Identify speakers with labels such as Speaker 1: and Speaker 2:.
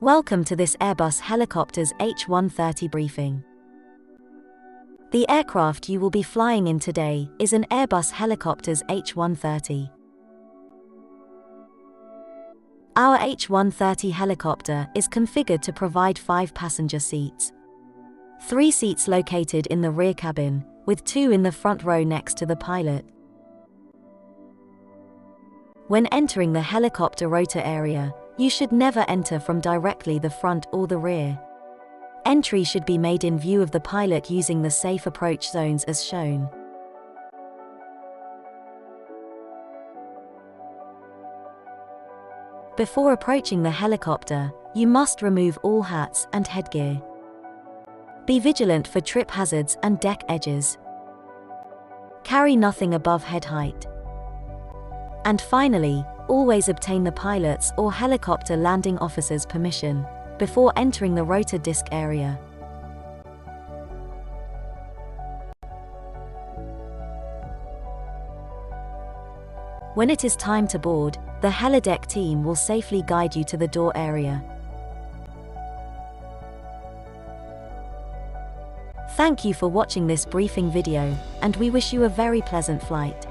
Speaker 1: Welcome to this Airbus Helicopters H130 briefing. The aircraft you will be flying in today is an Airbus Helicopters H130. Our H130 helicopter is configured to provide 5 passenger seats. 3 seats located in the rear cabin, with 2 in the front row next to the pilot. When entering the helicopter rotor area, you should never enter from directly the front or the rear. Entry should be made in view of the pilot using the safe approach zones as shown. Before approaching the helicopter, you must remove all hats and headgear. Be vigilant for trip hazards and deck edges. Carry nothing above head height. And finally, always obtain the pilot's or helicopter landing officer's permission before entering the rotor disc area. When it is time to board, the helideck team will safely guide you to the door area. Thank you for watching this briefing video, and we wish you a very pleasant flight.